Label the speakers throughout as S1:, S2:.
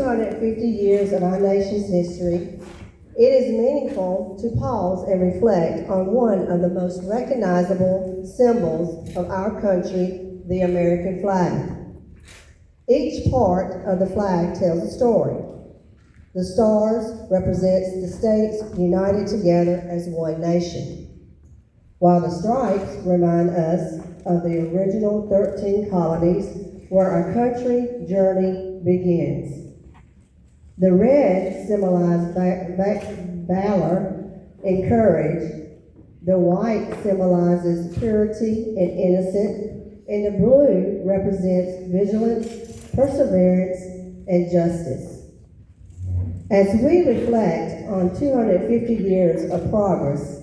S1: 250 years of our nation's history, it is meaningful to pause and reflect on one of the most recognizable symbols of our country, the American flag. Each part of the flag tells a story. The stars represents the states united together as one nation, while the stripes remind us of the original 13 colonies where our country journey begins. The red symbolizes valor and courage. The white symbolizes purity and innocence, and the blue represents vigilance, perseverance, and justice. As we reflect on 250 years of progress,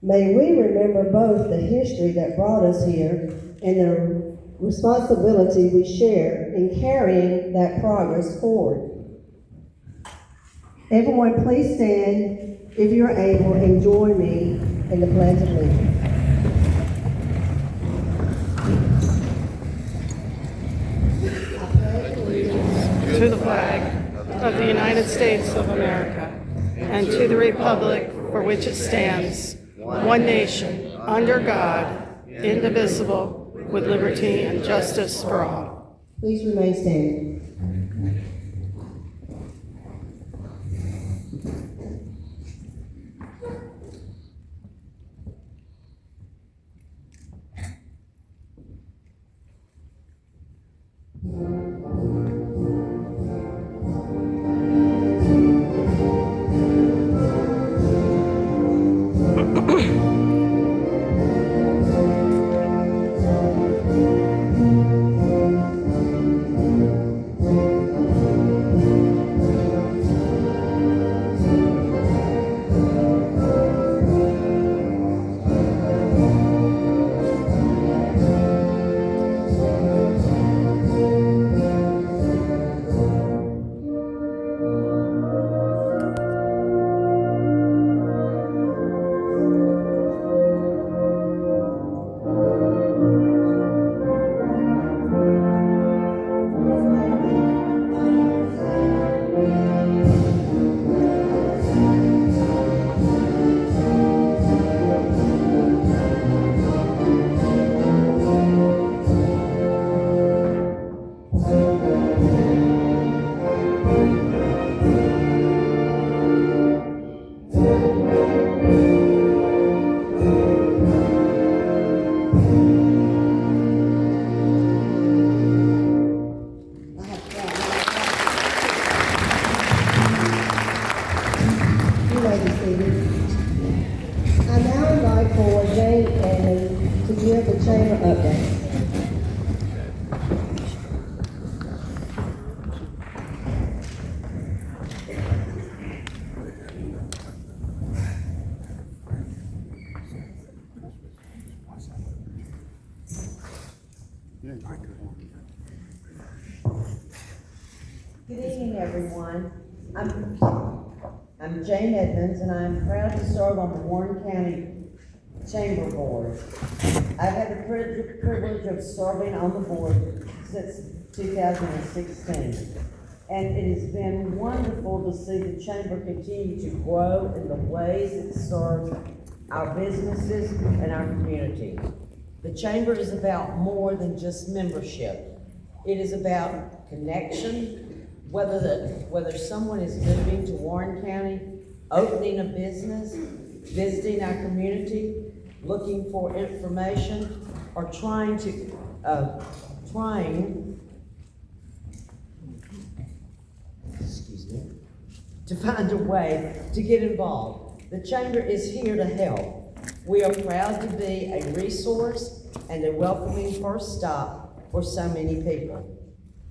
S1: may we remember both the history that brought us here and the responsibility we share in carrying that progress forward. Everyone, please stand if you're able and join me in the Pledge of Allegiance.
S2: To the flag of the United States of America and to the republic for which it stands, one nation, under God, indivisible, with liberty and justice for all.
S1: Please remain standing. I now invite forward Jane Edmonds to give the chamber update.
S3: Good evening, everyone. I'm Jane Edmonds, and I'm proud to serve on the Warren County Chamber Board. I've had the privilege of serving on the board since 2016, and it has been wonderful to see the chamber continue to grow in the ways it serves our businesses and our community. The chamber is about more than just membership. It is about connection. Whether someone is moving to Warren County, opening a business, visiting our community, looking for information, or trying to find a way to get involved. The chamber is here to help. We are proud to be a resource and a welcoming first stop for so many people.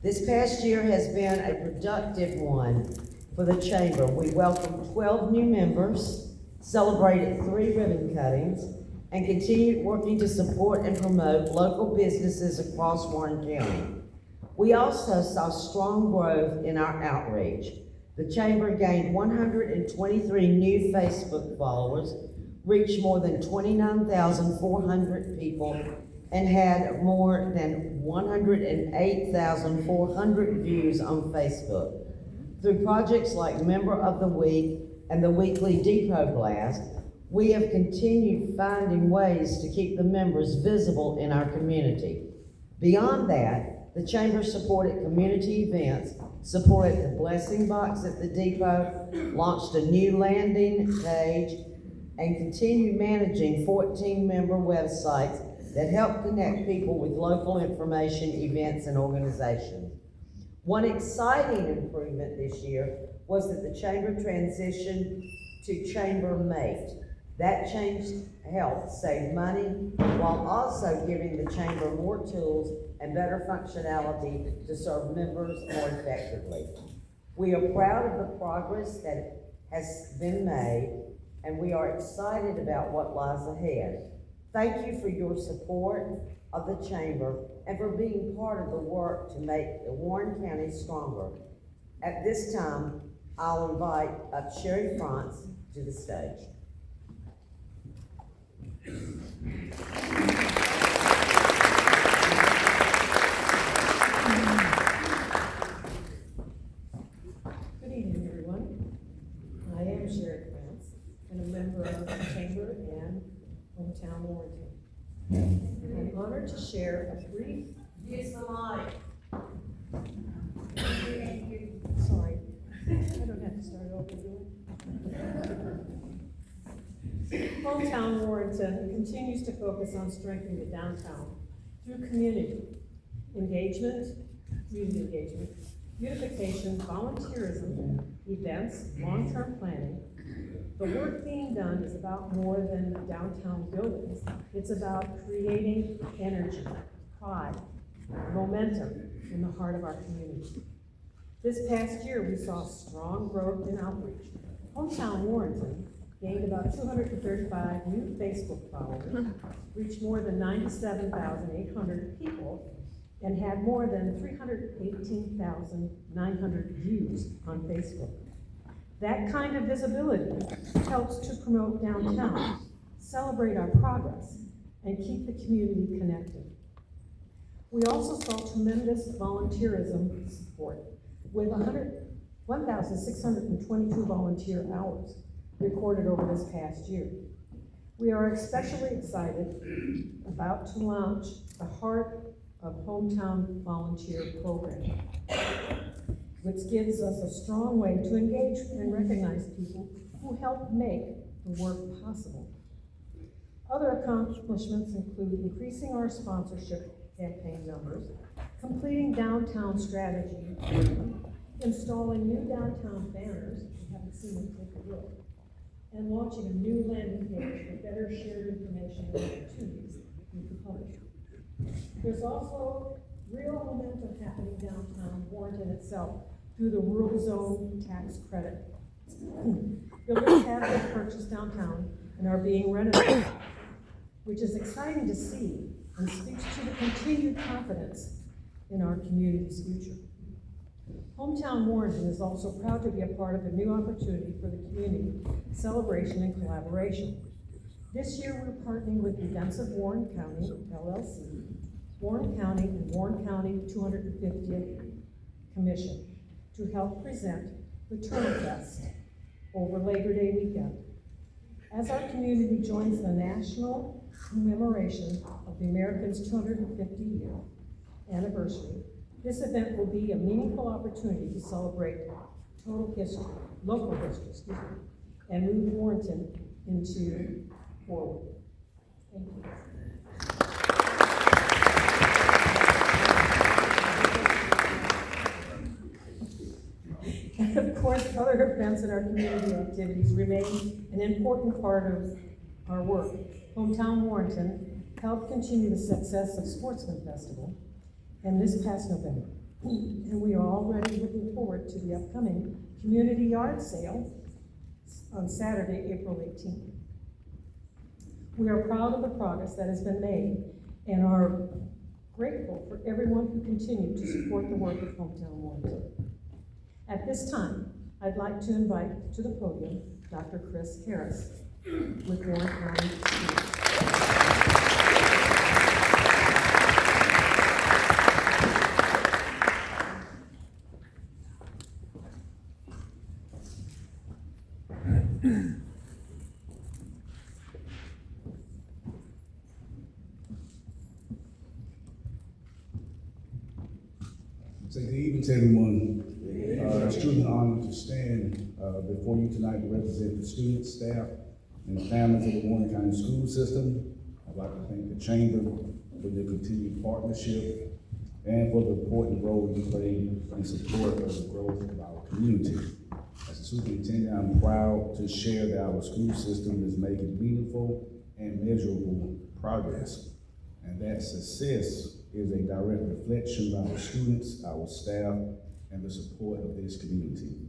S3: This past year has been a productive one for the chamber. We welcomed 12 new members, celebrated 3 ribbon cuttings, and continued working to support and promote local businesses across Warren County. We also saw strong growth in our outreach. The chamber gained 123 new Facebook followers, reached more than 29,400 people, and had more than 108,400 views on Facebook. Through projects like Member of the Week and the weekly Depot Blast, we have continued finding ways to keep the members visible in our community. Beyond that, the Chamber supported community events, supported the Blessing Box at the Depot, launched a new landing page, and continued managing 14-member websites that help connect people with local information, events, and organizations. One exciting improvement this year was that the Chamber transitioned to Chamber Mate. That change helped save money while also giving the Chamber more tools and better functionality to serve members more effectively. We are proud of the progress that has been made, and we are excited about what lies ahead. Thank you for your support of the Chamber and for being part of the work to make the Warren County stronger. At this time, I'll invite up Sherry France to the stage.
S4: Good evening, everyone. I am Sherry France, and a member of the Chamber and Hometown Warrenton. I'm honored to share a brief.
S3: Use the mic.
S4: Sorry, I don't have to start over, do I? Hometown Warrenton continues to focus on strengthening the downtown through community engagement, beautification, volunteerism, events, long-term planning. The work being done is about more than downtown buildings. It's about creating energy, pride, momentum in the heart of our community. This past year, we saw strong growth in outreach. Hometown Warrenton gained about 235 new Facebook followers, reached more than 97,800 people, and had more than 318,900 views on Facebook. That kind of visibility helps to promote downtown, celebrate our progress, and keep the community connected. We also saw tremendous volunteerism support with 1,622 volunteer hours recorded over this past year. We are especially excited about to launch the Heart of Hometown Volunteer Program, which gives us a strong way to engage and recognize people who help make the work possible. Other accomplishments include increasing our sponsorship campaign numbers, completing downtown strategy, installing new downtown banners, if you haven't seen them, take a look, and launching a new landing page for better shared information and opportunities with the public. There's also real momentum happening downtown Warrenton itself through the rural zone tax credit. Buildings have been purchased downtown and are being renovated, which is exciting to see and speaks to the continued confidence in our community's future. Hometown Warrenton is also proud to be a part of a new opportunity for the community celebration and collaboration. This year, we're partnering with Events of Warren County, LLC, Warren County, and Warren County 250th Commission to help present the Turtle Fest over Labor Day weekend. As our community joins the national commemoration of the Americans' 250-year anniversary, this event will be a meaningful opportunity to celebrate local history, and move Warrenton into forward. Thank you. And of course, other events in our community activities remain an important part of our work. Hometown Warrenton helped continue the success of Sportsman Festival and this past November. And we are already looking forward to the upcoming community yard sale on Saturday, April 18th. We are proud of the progress that has been made and are grateful for everyone who continued to support the work of Hometown Warrenton. At this time, I'd like to invite to the podium Dr. Chris Harris with Warren County Schools.
S5: Say good evening to everyone. It's truly an honor to stand before you tonight to represent the students, staff, and the families of the Warren County School System. I'd like to thank the Chamber for their continued partnership and for the important role you play in support of the growth of our community. As a superintendent, I'm proud to share that our school system is making meaningful and measurable progress, and that success is a direct reflection of our students, our staff, and the support of this community.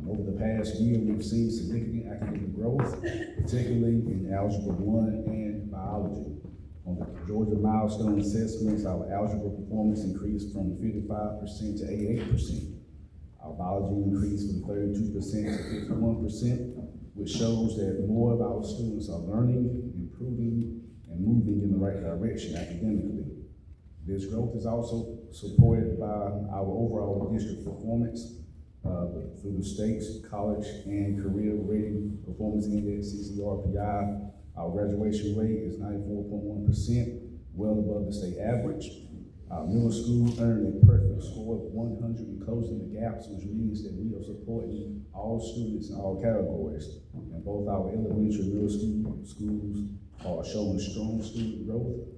S5: Over the past year, we've seen significant academic growth, particularly in Algebra 1 and biology. On the Georgia milestone assessments, our algebra performance increased from 55% to 88%. Our biology increased from 32% to 51%, which shows that more of our students are learning, improving, and moving in the right direction academically. This growth is also supported by our overall district performance through the state's College and Career Rating Performance Index, CCRPI. Our graduation rate is 94.1%, well above the state average. Our middle school earned a perfect score of 100 in closing the gaps, which means that we are supporting all students in all categories. And both our elementary and middle school schools are showing strong student growth,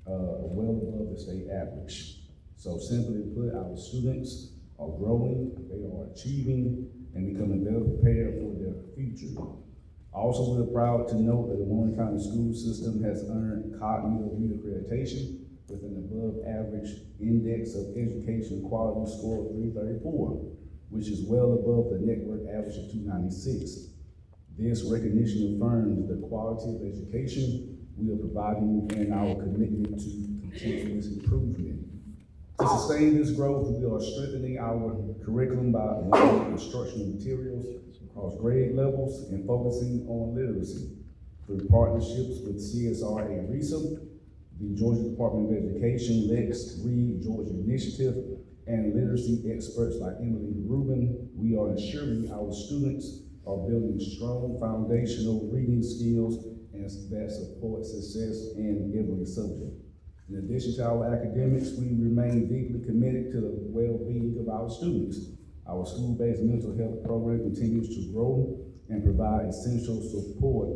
S5: well above the state average. So simply put, our students are growing, they are achieving, and becoming better prepared for their future. Also, we're proud to note that the Warren County School System has earned cognitive reaccreditation with an above average index of education quality score of 334, which is well above the network average of 296. This recognition affirms the quality of education we are providing and our commitment to continuous improvement. To sustain this growth, we are strengthening our curriculum by aligning instructional materials across grade levels and focusing on literacy. Through partnerships with CSRA and RESA, the Georgia Department of Education, Lex Read Georgia Initiative, and literacy experts like Emily Rubin, we are ensuring our students are building strong foundational reading skills and that support success in every subject. In addition to our academics, we remain deeply committed to the well-being of our students. Our school-based mental health program continues to grow and provide essential support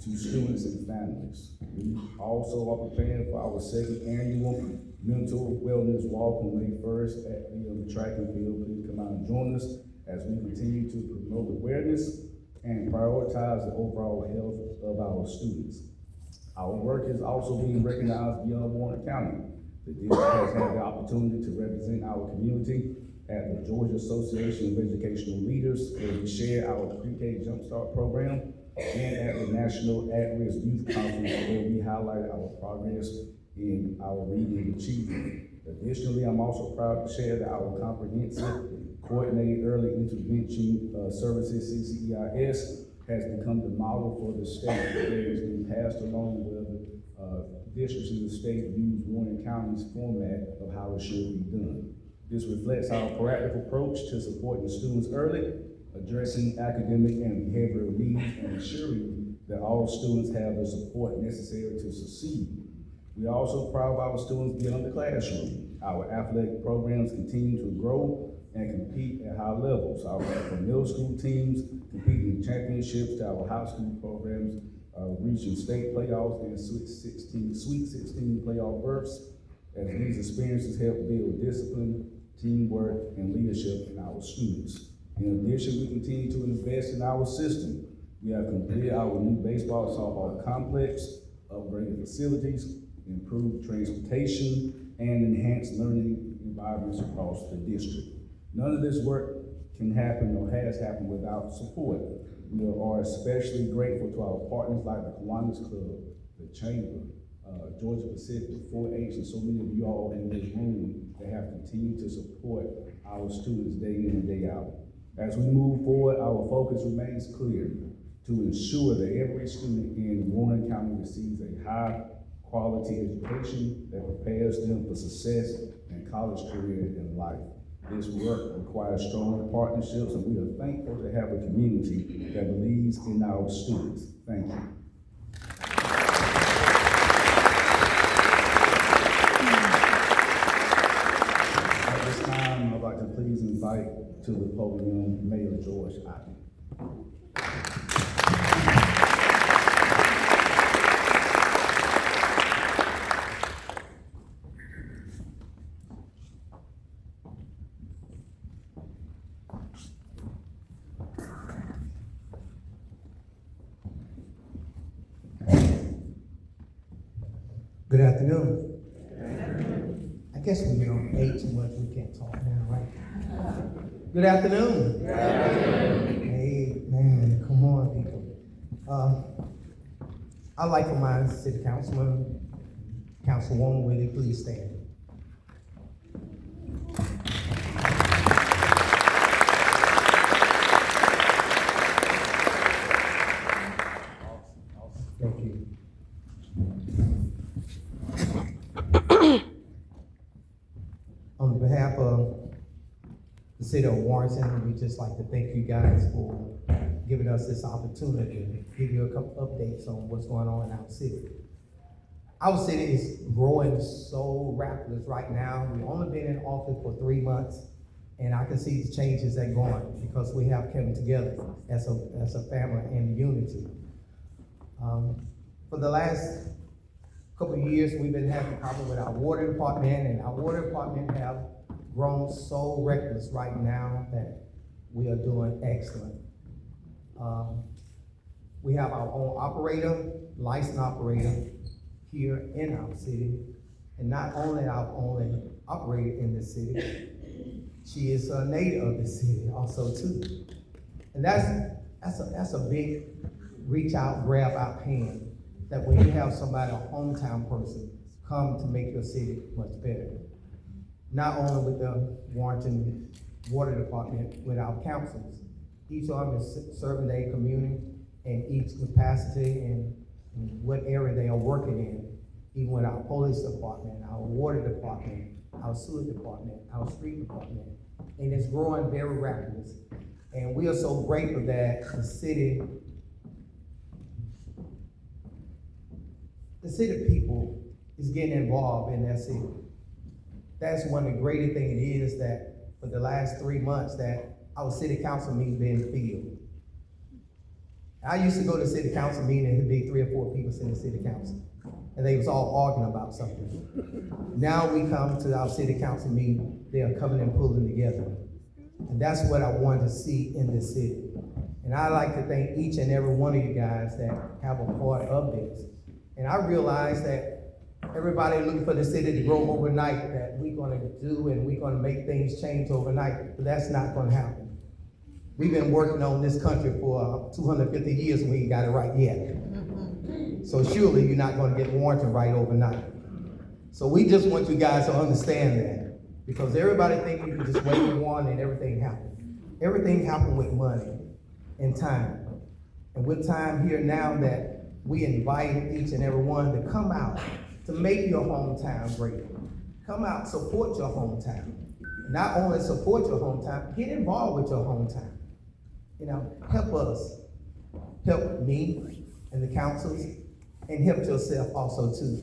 S5: to students and families. We also are preparing for our second annual mental wellness walk on May 1st at the track and field. Please come out and join us as we continue to promote awareness and prioritize the overall health of our students. Our work is also being recognized beyond Warren County. The district has had the opportunity to represent our community at the Georgia Association of Educational Leaders, where we share our pre-K Jumpstart program, and at the National At-Risk Youth Conference, where we highlight our progress in our reading achievement. Additionally, I'm also proud to share that our comprehensive coordinated early intervention services, CCEIS, has become the model for the state. It has been passed along with districts in the state use Warren County's format of how it should be done. This reflects our proactive approach to supporting students early, addressing academic and behavioral needs, and ensuring that all students have the support necessary to succeed. We are also proud of our students beyond the classroom. Our athletic programs continue to grow and compete at high levels. Our middle school teams competing in championships to our high school programs reaching state playoffs and Sweet 16 playoff berths, as these experiences help build discipline, teamwork, and leadership in our students. In addition, we continue to invest in our system. We have completed our new baseball and softball complex, upgraded facilities, improved transportation, and enhanced learning environments across the district. None of this work can happen or has happened without support. We are especially grateful to our partners like the Kiwanis Club, the Chamber, Georgia Pacific, 4-H, and so many of you all in this room that have continued to support our students day in and day out. As we move forward, our focus remains clear: to ensure that every student in Warren County receives a high quality education that prepares them for success and college career in life. This work requires strong partnerships, and we are thankful to have a community that believes in our students. Thank you. At this time, I'd like to please invite to the podium Mayor George Otten.
S6: Good afternoon. I guess we don't ate too much, we can't talk now, right? Good afternoon. Hey, man, come on, people. I'd like for my city councilman, Councilwoman, will you please stand? Thank you. On behalf of the city of Warrenton, we'd just like to thank you guys for giving us this opportunity to give you a couple updates on what's going on in our city. Our city is growing so rapidly right now. We've only been in office for 3 months, and I can see the changes that are going because we have come together as a family in unity. For the last couple of years, we've been having problems with our water department, and our water department have grown so reckless right now that we are doing excellent. We have our own operator, licensed operator here in our city, and not only our only operator in the city, she is a native of the city also too. And that's a big reach out, grab out hand, that when you have somebody, a hometown person, come to make your city much better. Not only with the Warrenton Water Department, with our councils. Each of them is serving their community in each capacity and what area they are working in. Even with our police department, our water department, our sewer department, our street department. And it's growing very rapidly. And we are so grateful that the city people is getting involved in their city. That's one of the greatest things it is that for the last 3 months that our city council meeting been filled. I used to go to city council meeting and it'd be 3 or 4 people sitting in city council. And they was all arguing about something. Now we come to our city council meeting, they are coming and pulling together. And that's what I wanted to see in this city. And I'd like to thank each and every one of you guys that have a part of this. And I realize that everybody looking for the city to grow overnight, that we're gonna do and we're gonna make things change overnight, but that's not gonna happen. We've been working on this country for 250 years and we ain't got it right yet. So surely you're not gonna get Warrenton right overnight. So we just want you guys to understand that, because everybody think you can just wait for one and everything happen. Everything happen with money and time. And with time here now that we invite each and every one to come out to make your hometown great. Come out, support your hometown. Not only support your hometown, get involved with your hometown. You know, help us, help me and the councils, and help yourself also too.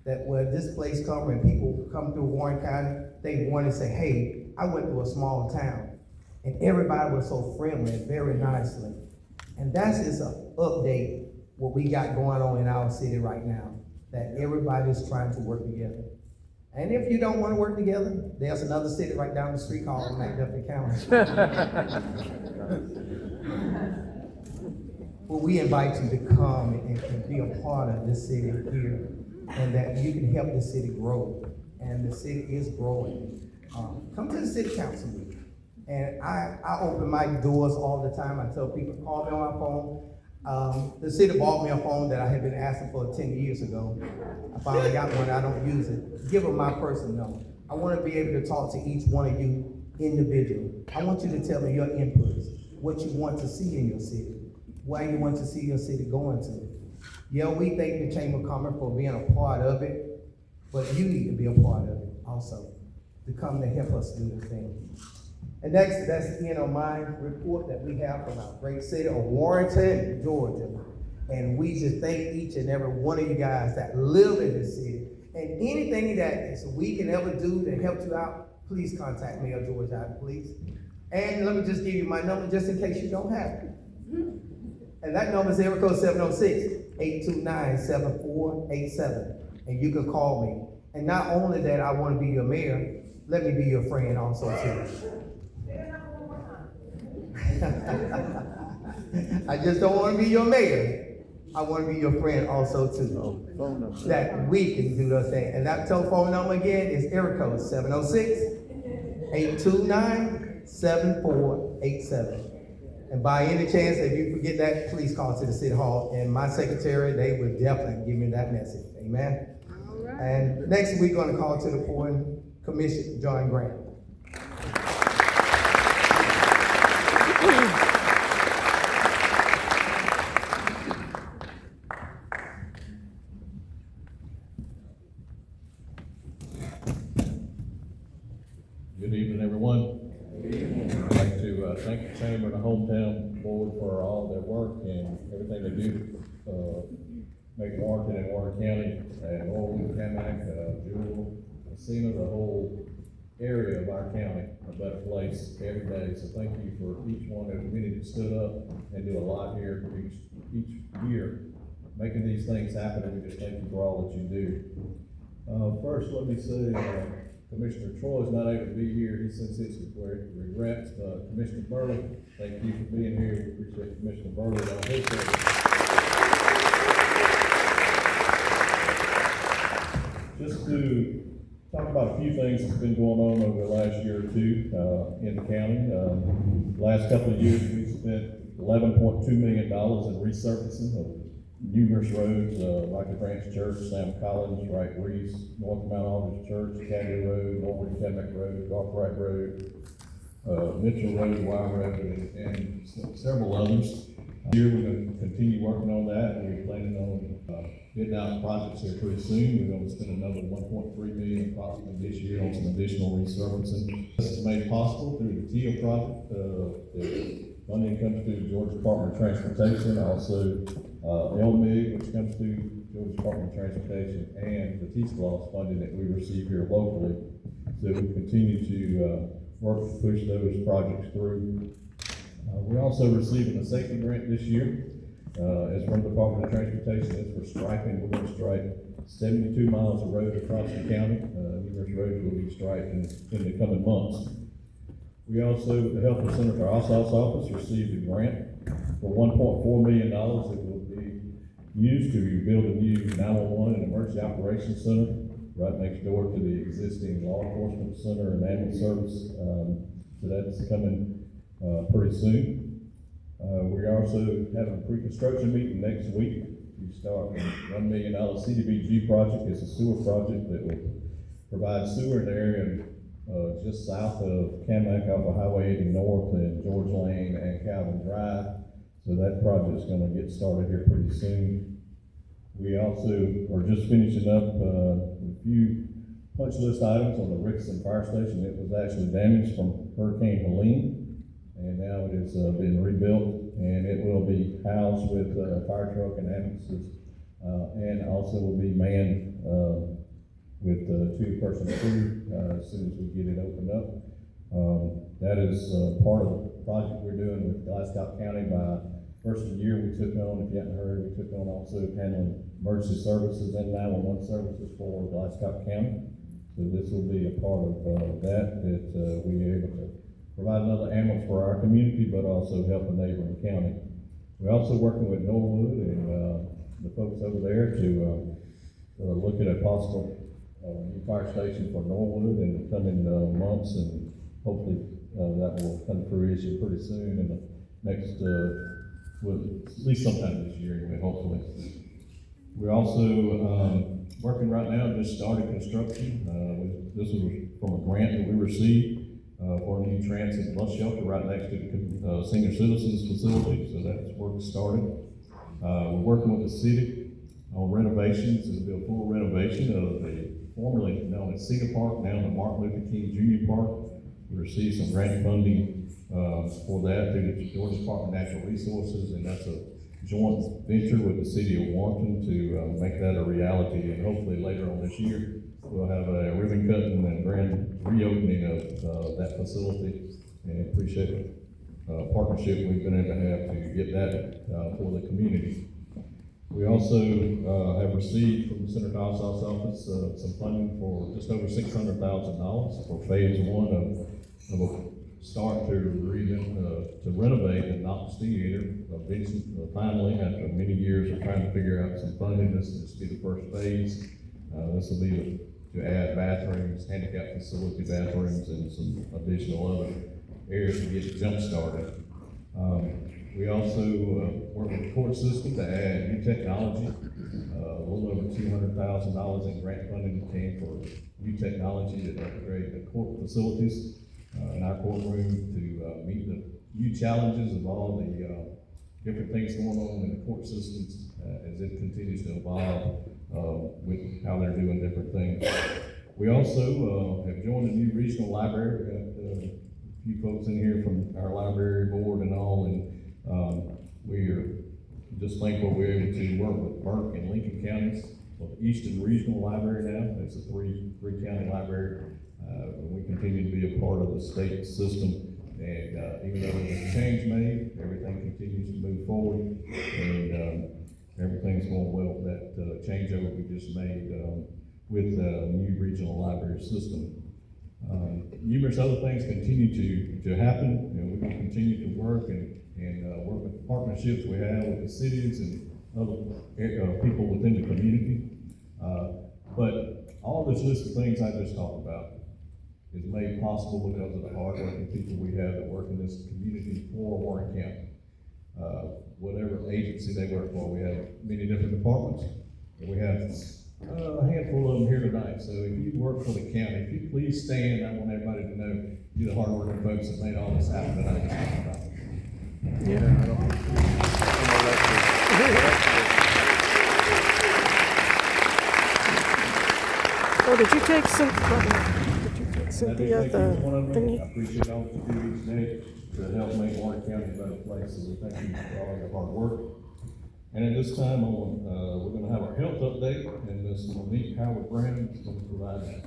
S6: That when this place comes and people come through Warren County, they want to say, hey, I went to a small town and everybody was so friendly and very nicely. And that's just an update what we got going on in our city right now, that everybody's trying to work together. And if you don't want to work together, there's another city right down the street called McDuffie County. Well, we invite you to come and be a part of this city here, and that you can help the city grow. And the city is growing. Come to the city council meeting. And I open my doors all the time. I tell people, call me on my phone. The city bought me a phone that I had been asking for 10 years ago. I finally got one, I don't use it. Give them my personal number. I want to be able to talk to each one of you individually. I want you to tell me your inputs, what you want to see in your city, where you want to see your city going to. Yeah, we thank the Chamber of Commerce for being a part of it, but you need to be a part of it also, to come to help us do the thing. And that's the end of my report that we have from our great city of Warrenton, Georgia. And we just thank each and every one of you guys that live in this city. And anything that we can ever do to help you out, please contact Mayor George Allen, please. And let me just give you my number just in case you don't have it. And that number is area code 706-829-7487. And you can call me. And not only that, I want to be your mayor, let me be your friend also too. I just don't want to be your mayor. I want to be your friend also too. That we can do those things. And that telephone number again is area code 706-829-7487. And by any chance, if you forget that, please call to the City Hall. And my secretary, they will definitely give me that message. Amen. All right. And next we're going to call to the Foreign Commission, John Grant.
S7: Good evening, everyone. I'd like to thank the Chamber and the Hometown Board for all their work and everything they do make Warrenton and Warren County and Norwood, Camac, Jewel, Messina, the whole area of our county a better place every day. So thank you for each one of the many that stood up and do a lot here each year, making these things happen, and we just thank you for all that you do. First, let me say, Commissioner Troy is not able to be here. He sends his regrets. Commissioner Burley, thank you for being here. We appreciate Commissioner Burley on his service. Just to talk about a few things that's been going on over the last year or two in the county. Last couple of years, we spent $11.2 million in resurfacing of numerous roads, Rocket Branch Church, Sam Collins, Wright Reese, North Mount Aldridge Church, Caddy Road, Norwood Camac Road, Garthright Road, Mitchell Road, Wild Road, and several others. Here we're going to continue working on that. We're planning on getting out projects here pretty soon. We're going to spend another $1.3 million approximately this year on some additional resurfacing. This is made possible through the TIA project. The funding comes through the Georgia Department of Transportation, also LMIG, which comes through Georgia Department of Transportation, and the T-SPLOST funding that we receive here locally. So we continue to work to push those projects through. We're also receiving a safety grant this year. As from the Department of Transportation, it's for striping. We're going to stripe 72 miles of road across the county. Numerous roads will be striped in the coming months. We also, the Health and Senator Ossoff's office, received a grant for $1.4 million that will be used to build a new 911 and emergency operations center right next door to the existing law enforcement center and ambulance service. So that's coming pretty soon. We're also having a pre-construction meeting next week. We start a $1 million CDBG project. It's a sewer project that will provide sewer in the area just south of Camac off of Highway 80 North and George Lane and Calvin Drive. So that project's going to get started here pretty soon. We also are just finishing up a few punch list items on the Rickson Fire Station. It was actually damaged from Hurricane Helene, and now it has been rebuilt, and it will be housed with a fire truck and ambulances, and also will be manned with a two-person crew as soon as we get it opened up. That is part of the project we're doing with Glasgow County. By first of the year, we took on, if you haven't heard, we took on also handling emergency services and 911 services for Glasgow County. So this will be a part of that we're able to provide another ambulance for our community, but also help a neighboring county. We're also working with Norwood and the folks over there to look at a possible new fire station for Norwood in the coming months, and hopefully that will come to fruition pretty soon in the next, well, at least sometime this year anyway, hopefully. We're also working right now, just started construction. This was from a grant that we received for a new transit bus shelter right next to the senior citizens facility, so that's work started. We're working with the city on renovations. It'll be a full renovation of the formerly known as Cedar Park, now the Martin Luther King Jr. Park. We received some grant funding, for that through the Georgia Department of Natural Resources, and that's a joint venture with the city of Warrenton to, make that a reality, and hopefully later on this year, we'll have a ribbon cutting and grand reopening of, that facility, and appreciate it. Partnership we've been able to have to get that for the community. We also have received from Senator Ossoff's office some funding for just over $600,000 for phase one of a start to renovate the Knox Theater. Finally, after many years of trying to figure out some funding, this will be the first phase. This will be to add bathrooms, handicap facility bathrooms, and some additional other areas to get it jump started. We also work with the court system to add new technology. A little over $200,000 in grant funding came for new technology to upgrade the court facilities in our courtroom to meet the new challenges of all the different things going on in the court systems as it continues to evolve with how they're doing different things. We also have joined a new regional library. We got a few folks in here from our library board and all, and we are just thankful we're able to work with Burke and Lincoln counties for the Eastern Regional Library now. It's a three county library. We continue to be a part of the state system, and even though there's a change made, everything continues to move forward, and everything's going well with that changeover we just made with the new regional library system. Numerous other things continue to happen, and we can continue to work and work with the partnerships we have with the cities and other people within the community. But all this list of things I just talked about is made possible because of the hardworking people we have that work in this community for Warren County. Whatever agency they work for, we have many different departments, and we have a handful of them here tonight. So if you work for the county, if you please stand, I want everybody to know you're the hardworking folks that made all this happen that I just talked about.
S2: Oh, did you take Cynthia the thingy?
S7: I appreciate all that you do each day to help make Warren County a better place, so we thank you for all your hard work. And at this time, we're going to have our health update, and Ms. Monique Howard-Brown is going to provide that.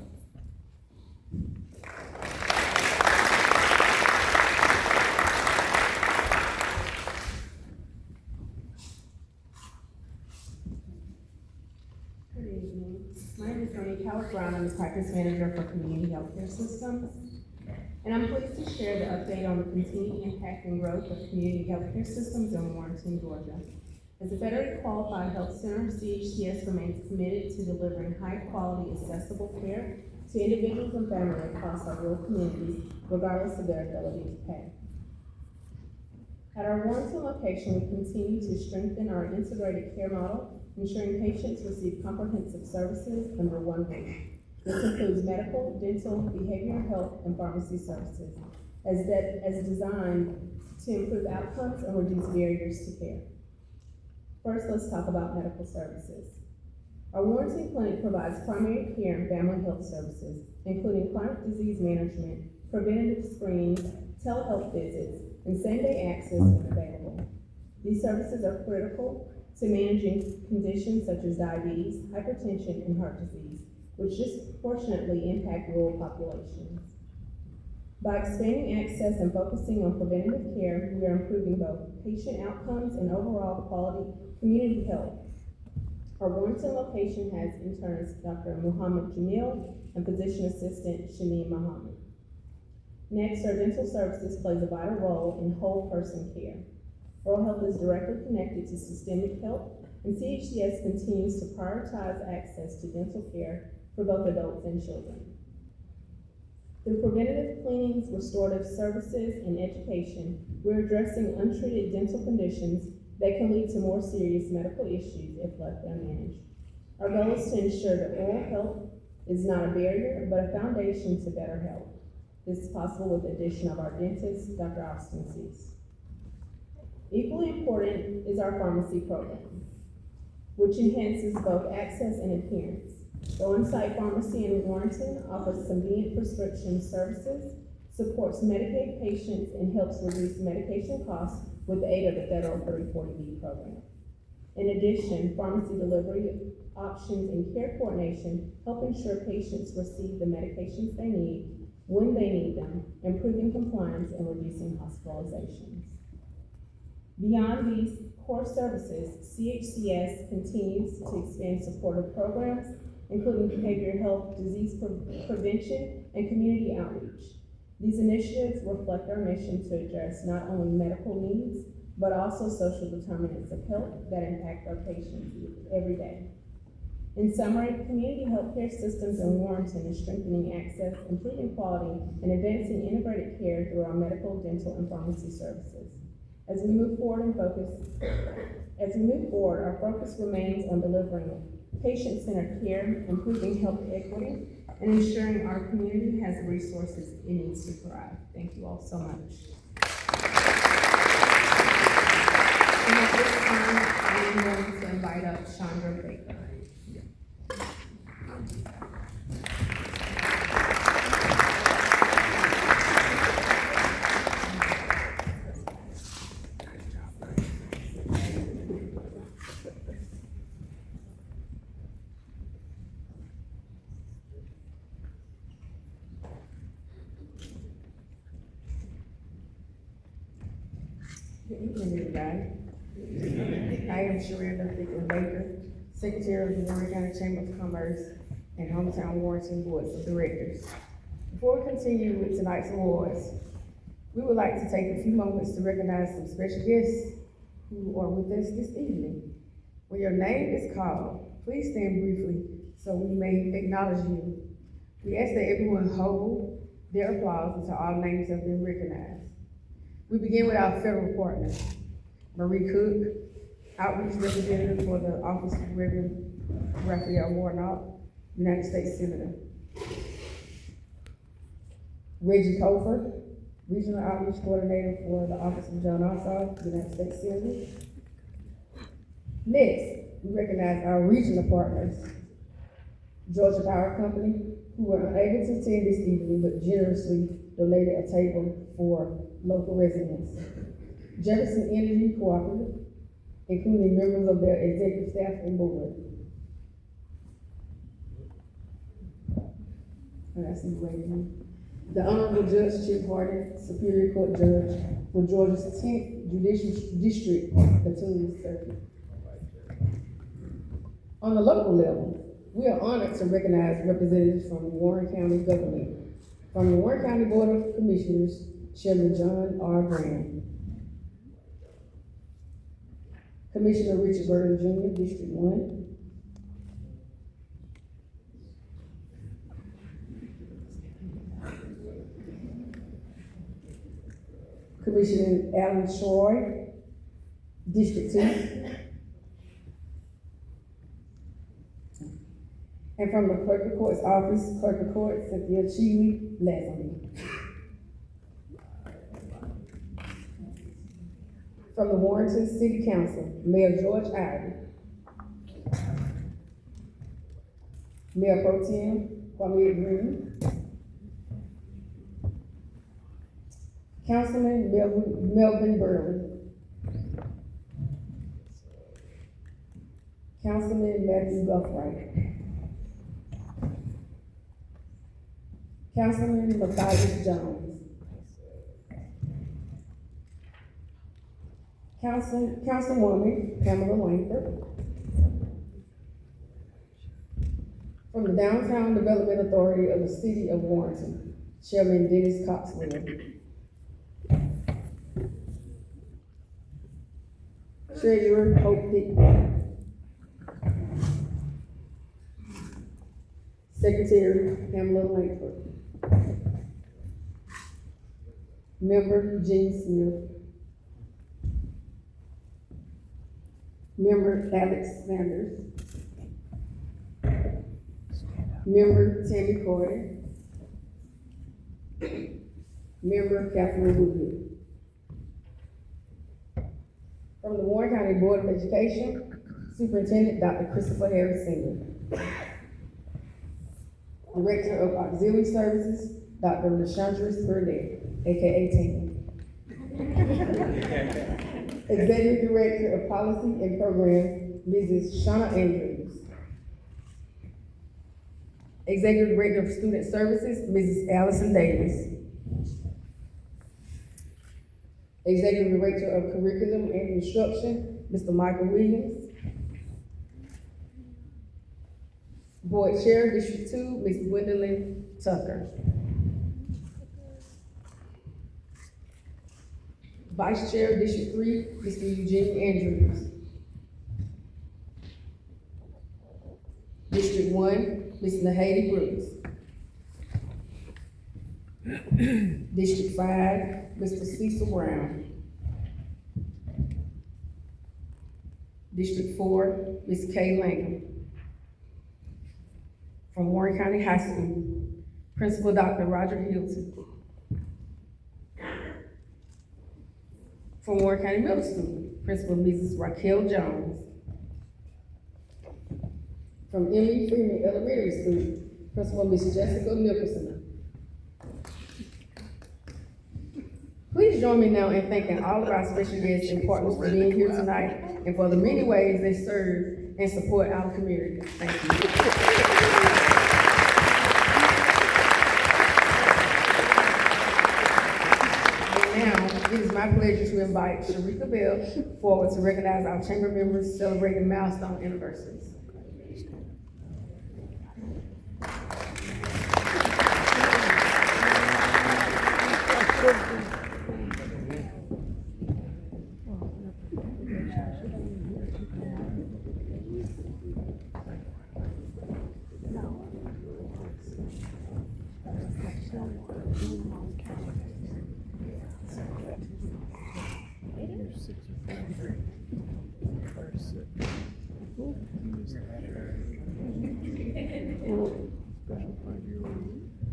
S8: Good evening. My name is Monique Howard-Brown. I'm the practice manager for community healthcare systems. And I'm pleased to share the update on the continued impact and growth of community healthcare systems in Warrenton, Georgia. As a federally qualified health center, CHCS remains committed to delivering high-quality, accessible care to individuals and families across our rural communities, regardless of their ability to pay. At our Warrenton location, we continue to strengthen our integrated care model, ensuring patients receive comprehensive services under one roof. This includes medical, dental, behavioral health, and pharmacy services, as designed to improve outcomes and reduce barriers to care. First, let's talk about medical services. Our Warrenton Clinic provides primary care and family health services, including chronic disease management, preventative screenings, telehealth visits, and same-day access when available. These services are critical to managing conditions such as diabetes, hypertension, and heart disease, which disproportionately impact rural populations. By expanding access and focusing on preventative care, we are improving both patient outcomes and overall quality community health. Our Warrenton location has internist Dr. Muhammad Jamil and physician assistant Shania Muhammad. Next, our dental services plays a vital role in whole person care. Oral health is directly connected to systemic health, and CHCS continues to prioritize access to dental care for both adults and children. Through preventative cleanings, restorative services, and education, we're addressing untreated dental conditions that can lead to more serious medical issues if left unmanaged. Our goal is to ensure that oral health is not a barrier, but a foundation to better health. This is possible with the addition of our dentist, Dr. Austin Cease. Equally important is our pharmacy program, which enhances both access and adherence. The on-site pharmacy in Warrenton offers convenient prescription services, supports Medicaid patients, and helps reduce medication costs with the aid of the federal 3040B program. In addition, pharmacy delivery options and care coordination help ensure patients receive the medications they need when they need them, improving compliance and reducing hospitalizations. Beyond these core services, CHCS continues to expand supportive programs, including behavioral health, disease prevention, and community outreach. These initiatives reflect our mission to address not only medical needs, but also social determinants of health that impact our patients every day. In summary, community healthcare systems in Warrenton is strengthening access, improving quality, and advancing integrated care through our medical, dental, and pharmacy services. As we move forward, our focus remains on delivering patient-centered care, improving health equity, and ensuring our community has the resources it needs to thrive. Thank you all so much. And at this time, I am going to invite up Chandra Baker.
S9: Good evening, everybody. I am Sharenda Baker, Secretary of the Warren County Chamber of Commerce and Hometown Warrenton Boards of Directors. Before we continue with tonight's awards, we would like to take a few moments to recognize some special guests who are with us this evening. When your name is called, please stand briefly so we may acknowledge you. We ask that everyone hold their applause until all names have been recognized. We begin with our federal partners. Marie Cook, Outreach Representative for the Office of Reverend Raphael Warnock, United States Senator. Reggie Cofer, Regional Outreach Coordinator for the Office of John Ossoff, United States Senator. Next, we recognize our regional partners, Georgia Power Company, who were unable to attend this evening but generously donated a table for local residents. Jefferson Energy Cooperative, including members of their executive staff and board. The Honorable Judge Chip Harden, Superior Court Judge for Georgia's 10th Judicial District, Bethune Circuit. On the local level, we are honored to recognize representatives from the Warren County government. From the Warren County Board of Commissioners, Chairman John R. Graham. Commissioner Richard Burton Jr., District 1. Commissioner Alan Troy, District 2. And from the Clerk of Court's office, Clerk of Court, Cynthia Cheeley, Lazenby. From the Warrenton City Council, Mayor George Ivey. Mayor Pro Tem Kwame Green. Councilman Melvin Burley. Councilman Matthew Guthright. Councilman Matthias Jones. Councilwoman Pamela Langford. From the Downtown Development Authority of the City of Warrenton, Chairman Dennis Coxwell. Treasurer Hope Dickman. Secretary Pamela Langford. Member Gene Smith. Member Alex Sanders. Member Tammy Carter. Member Catherine Woodley. From the Warren County Board of Education, Superintendent Dr. Christopher Harris Sr. Director of Auxiliary Services, Dr. LaShandra Burnett, aka Tina. Executive Director of Policy and Programs, Mrs. Shauna Andrews. Executive Director of Student Services, Mrs. Allison Davis. Executive Director of Curriculum and Instruction, Mr. Michael Williams. Board Chair, District 2, Ms. Gwendolyn Tucker. Vice Chair, District 3, Mr. Eugene Andrews. District 1, Ms. Nahady Brooks. District 5, Mr. Cecil Brown. District 4, Ms. Kay Langham. From Warren County High School, Principal Dr. Roger Hilton. From Warren County Middle School, Principal Mrs. Raquel Jones. From Emily Freeman Elementary School, Principal Ms. Jessica Nicholson. Please join me now in thanking all of our special guests and partners for being here tonight and for the many ways they serve and support our community. Thank you. It is my pleasure to invite Sharika Bell forward to recognize our chamber members celebrating milestone anniversaries.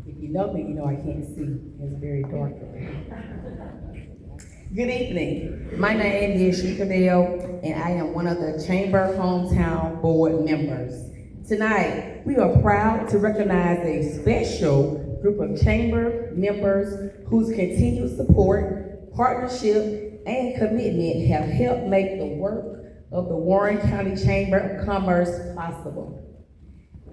S10: If you know me, you know I can't see. It's very dark. Good evening. My name is Sharika Bell, and I am one of the Chamber Hometown Board members. Tonight, we are proud to recognize a special group of Chamber members whose continued support, partnership, and commitment have helped make the work of the Warren County Chamber of Commerce possible.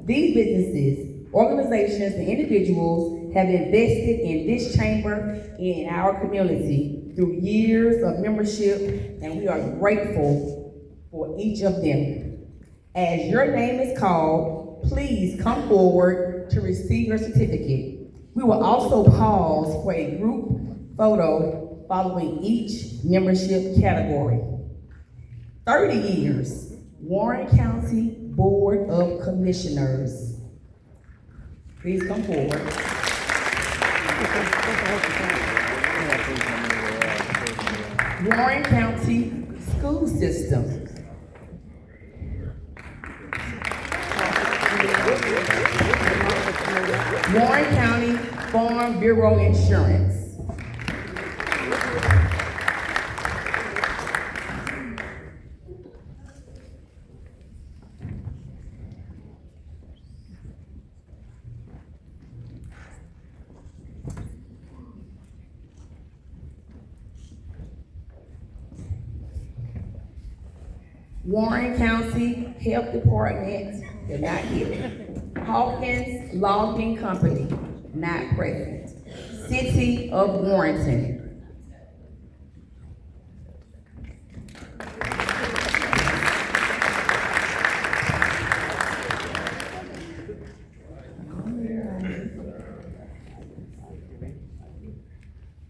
S10: These businesses, organizations, and individuals have invested in this chamber and in our community through years of membership, and we are grateful for each of them. As your name is called, please come forward to receive your certificate. We will also pause for a group photo following each membership category. 30 years, Warren County Board of Commissioners. Please come forward. Warren County School System. Warren County Farm Bureau Insurance. Warren County Health Department, they're not here. Hawkins Logging Company, not present. City of Warrenton.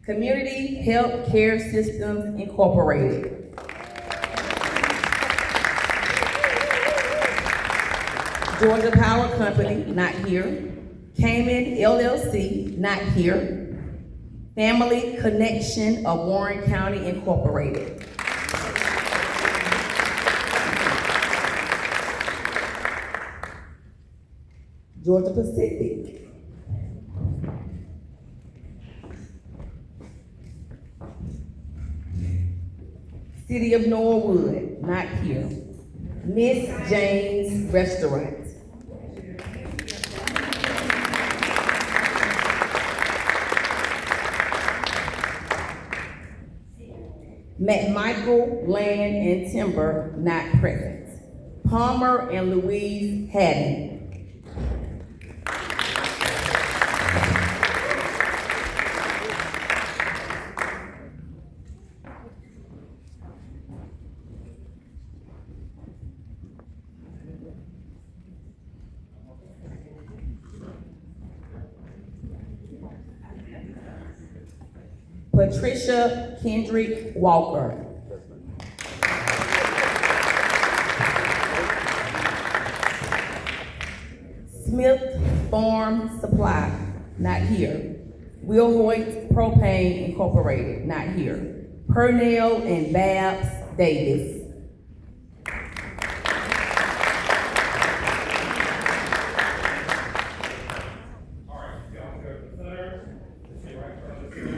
S10: Community Health Care Systems Incorporated. Georgia Power Company, not here. Cayman LLC, not here. Family Connection of Warren County Incorporated. Georgia Pacific. City of Norwood, not here. Miss Jane's Restaurant. McMichael Land and Timber, not present. Palmer and Louise Haddon. Patricia Kendrick Walker. Smith Farm Supply, not here. Will Hoyt Propane Incorporated, not here. Purnell and Babs Davis.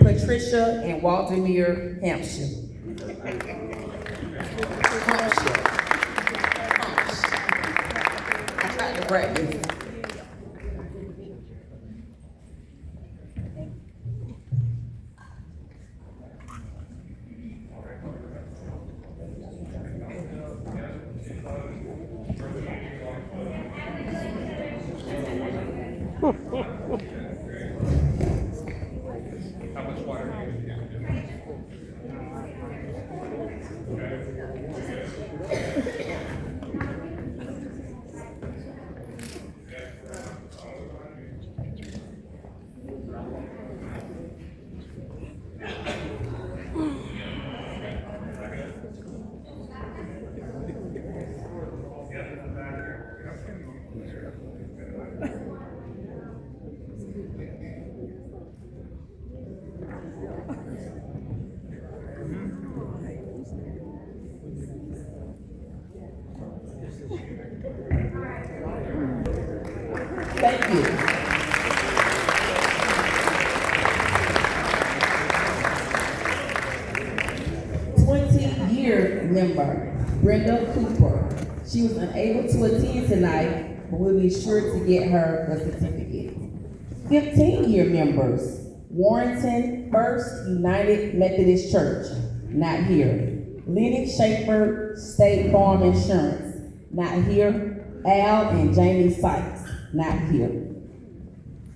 S10: Patricia and Waldemere Hampshire. I tried to practice. Thank you. Year member, Brenda Cooper. She was unable to attend tonight, but we'll be sure to get her a certificate. 15-year members, Warrenton First United Methodist Church, not here. Lenny Schaefer State Farm Insurance, not here. Al and Jamie Sykes, not here.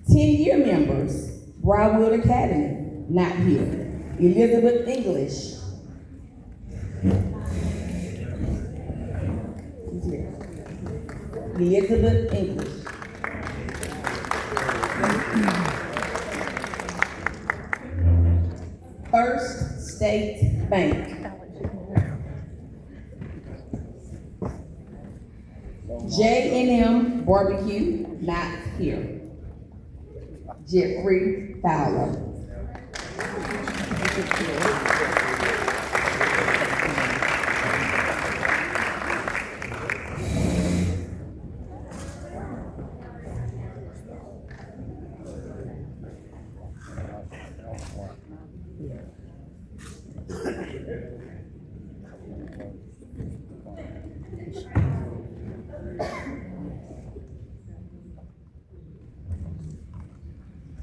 S10: 10-year members, Briarwood Academy, not here. Elizabeth English. Elizabeth English. First State Bank. J&M Barbecue, not here. Jeffrey Fowler.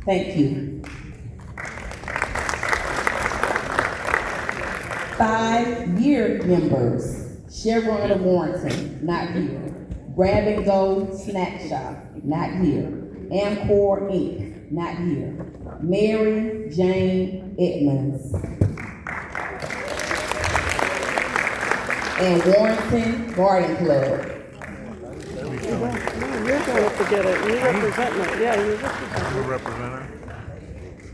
S10: Thank you. 5-year members, Chevron of Warrenton, not here. Grab and Go Snack Shop, not here. Amcor Inc., not here. Mary Jane Edmonds. And Warrenton Garden Club.
S2: You're going to forget it. You're representing it. Yeah, you're representing
S11: I'm a representative.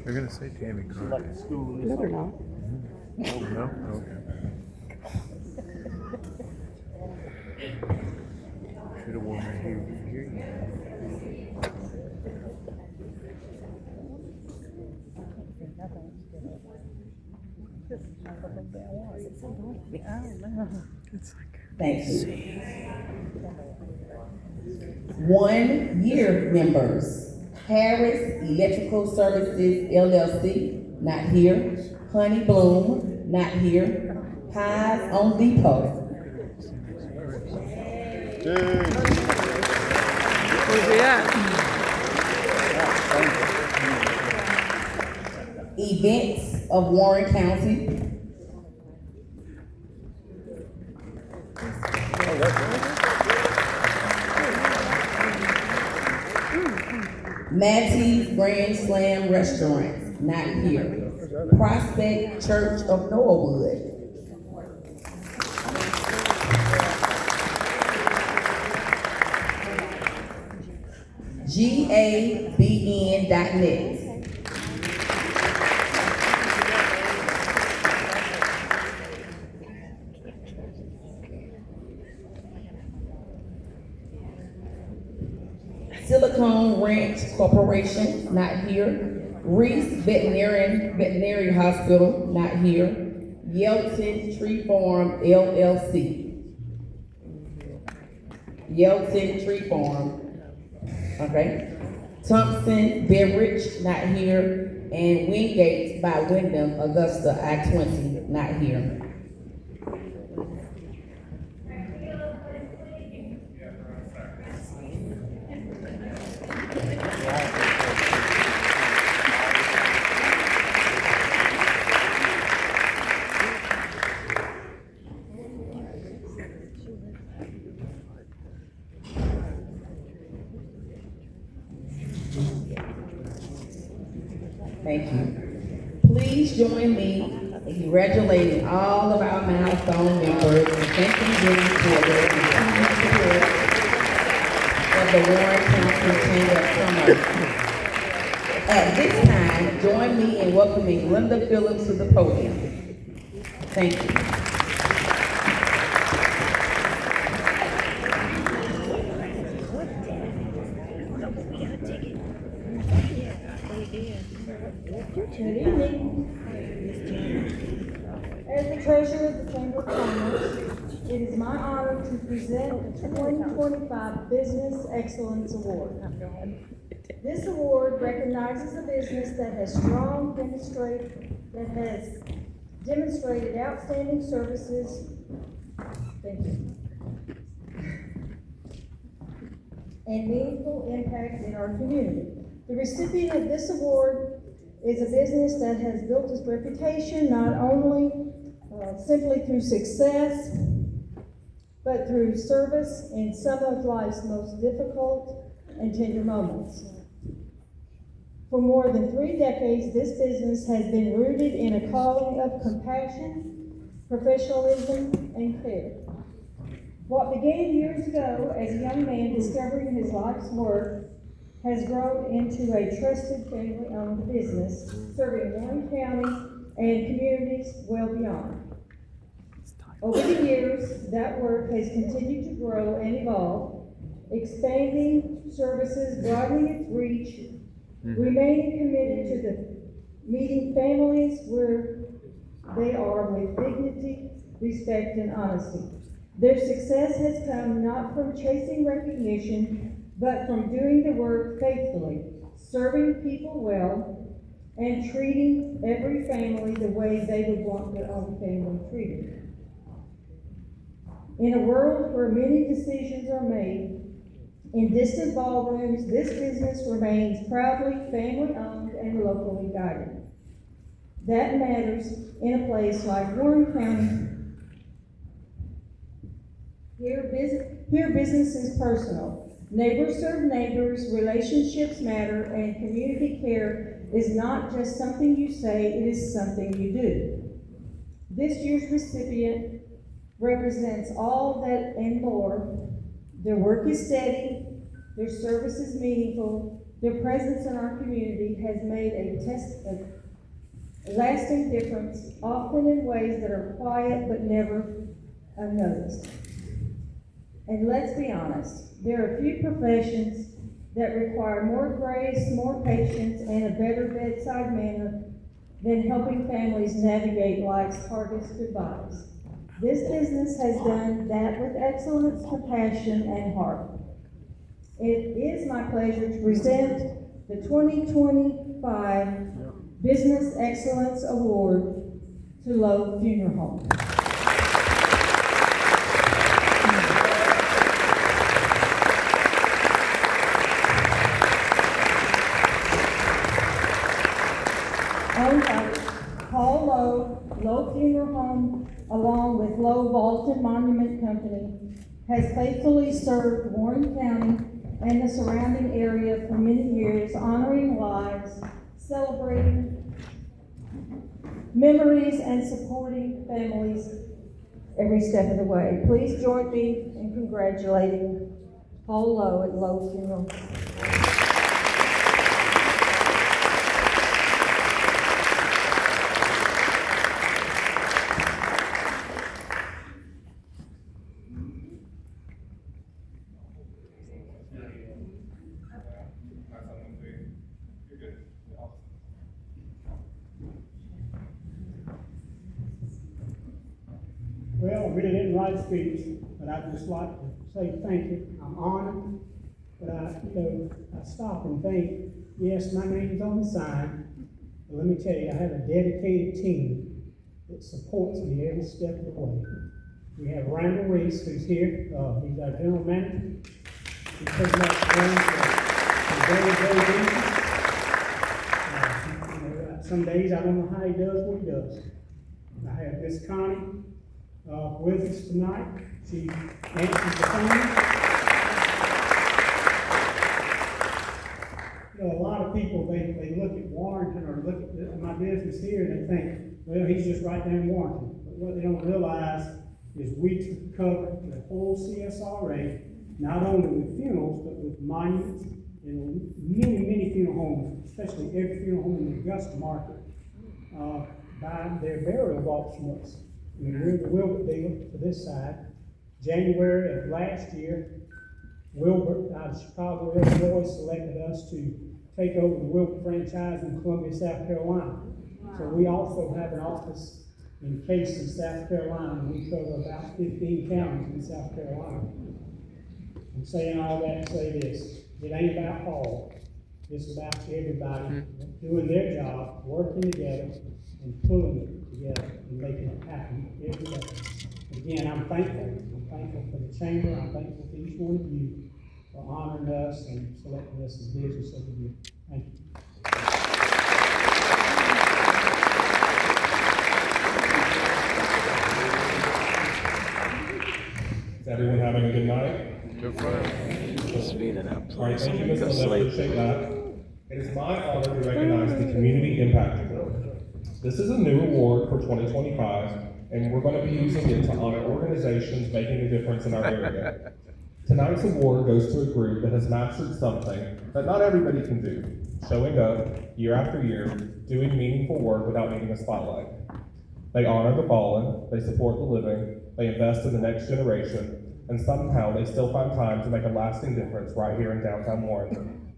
S11: They're gonna say Tammy Carter.
S2: it. No, they're not.
S11: Oh, no? Okay. Should have worn my hair here.
S10: Thank you. 1-year members, Harris Electrical Services LLC, not here. Honey Bloom, not here. Pies on Depot.
S2: Where's he at?
S10: Events of Warren County. Mattie's Grand Slam Restaurant, not here. Prospect Church of Norwood. GABN.net. Silicon Ranch Corporation, not here. Reese Veterinary Hospital, not here. Yelton Tree Farm LLC. Yelton Tree Farm, okay. Thompson Beverage, not here. And Wingate by Wyndham, Augusta, I-20, not here. Thank you. Please join me in congratulating all of our milestone members and thanking them for their continued support of the Warren County Chamber of Commerce. At this time, join me in welcoming Linda Phillips to the podium. Thank you.
S12: Good evening. As the treasurer of the Chamber of Commerce, it is my honor to present the 2025 Business Excellence Award. This award recognizes a business that has demonstrated outstanding services. Thank you. And meaningful impact in our community. The recipient of this award is a business that has built its reputation not only simply through success, but through service in some of life's most difficult and tender moments. For more than 3 decades, this business has been rooted in a calling of compassion, professionalism, and care. What began years ago as a young man discovering his life's work has grown into a trusted family-owned business, serving Warren County and communities well beyond. Over the years, that work has continued to grow and evolve, expanding services, broadening its reach, remaining committed to the meeting families where they are with dignity, respect, and honesty. Their success has come not from chasing recognition, but from doing the work faithfully, serving people well, and treating every family the way they would want their own family treated. In a world where many decisions are made in distant ballrooms, this business remains proudly family-owned and locally guided. That matters in a place like Warren County. Here business is personal. Neighbors serve neighbors, relationships matter, and community care is not just something you say, it is something you do. This year's recipient represents all that and more. Their work is steady, their service is meaningful, their presence in our community has made a lasting difference, often in ways that are quiet but never unnoticed. And let's be honest, there are few professions that require more grace, more patience, and a better bedside manner than helping families navigate life's hardest goodbyes. This business has done that with excellence, compassion, and heart. It is my pleasure to present the 2025 Business Excellence Award to Lowe Funeral Home. Owned by Paul Lowe, Lowe Funeral Home, along with Lowe Vault and Monument Company, has faithfully served Warren County and the surrounding area for many years, honoring lives, celebrating memories, and supporting families every step of the way. Please join me in congratulating Paul Lowe at Lowe Funeral.
S13: Well, I really didn't write a speech, but I'd just like to say thank you. I'm honored, but I stop and think, yes, my name's on the sign, but let me tell you, I have a dedicated team that supports me every step of the way. We have Randall Reese, who's here. He's our general manager. He's taking up for very busy. Some days I don't know how he does what he does. I have Miss Connie with us tonight. She answers the phone. A lot of people, they look at Warrenton or look at my business here and they think, well, he's just right there in Warrenton. But what they don't realize is we cover the whole CSRA, not only with funerals, but with monuments and many funeral homes, especially every funeral home in the Augusta market, buy their burial vaults from us. I mean, we're the Wilbert dealer for this side. January of last year, Wilbert out of Chicago, Illinois, selected us to take over the Wilbert franchise in Columbia, South Carolina. Wow. So we also have an office in Case in South Carolina. We cover about 15 counties in South Carolina. I'm saying all that to say this. It ain't about Paul. It's about everybody doing their job, working together, and pulling it together and making it happen every day. Again, I'm thankful. I'm thankful for the chamber. I'm thankful for each one of you for honoring us and selecting us as business of the year. Thank you.
S7: Is everyone having a good night?
S11: Good fun.
S2: Speed it up,
S7: All right,
S2: please.
S7: thank you, Ms.
S2: Go
S7: Linda.
S2: sleep.
S7: Appreciate that. It is my honor to recognize the Community Impact Award. This is a new award for 2025, and we're going to be using it to honor organizations making a difference in our area. Tonight's award goes to a group that has mastered something that not everybody can do, showing up year after year, doing meaningful work without needing a spotlight. They honor the fallen, they support the living, they invest in the next generation, and somehow they still find time to make a lasting difference right here in downtown Warrenton.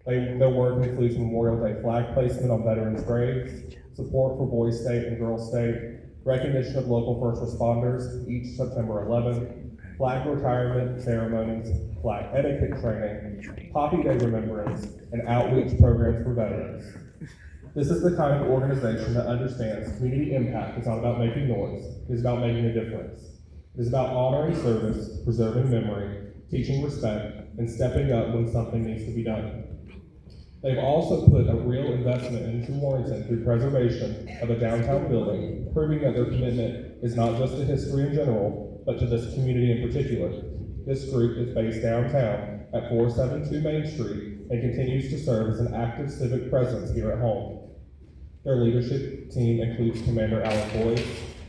S7: Their work includes Memorial Day flag placement on veterans' graves, support for Boys State and Girls State, recognition of local first responders each September 11th, flag retirement ceremonies, flag etiquette training, Poppy Day remembrance, and outreach programs for veterans. This is the kind of organization that understands community impact is not about making noise, it is about making a difference. It is about honoring service, preserving memory, teaching respect, and stepping up when something needs to be done. They've also put a real investment into Warrenton through preservation of a downtown building, proving that their commitment is not just to history in general, but to this community in particular. This group is based downtown at 472 Main Street and continues to serve as an active civic presence here at home. Their leadership team includes Commander Alan Boyce,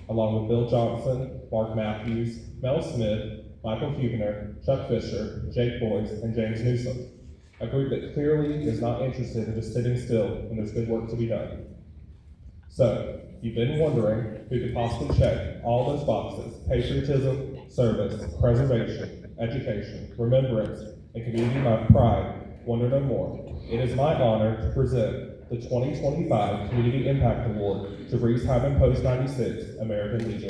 S7: along with Bill Johnson, Mark Matthews, Mel Smith, Michael Huebner, Chuck Fisher, Jake Boyce, and James Newsom. A group that clearly is not interested in just sitting still when there's good work to be done. So, if you've been wondering who could possibly check all those boxes: patriotism, service, preservation, education, remembrance, and community pride, wonder no more. It is my honor to present the 2025 Community Impact Award to Reese Hyman Post 96 American Legion.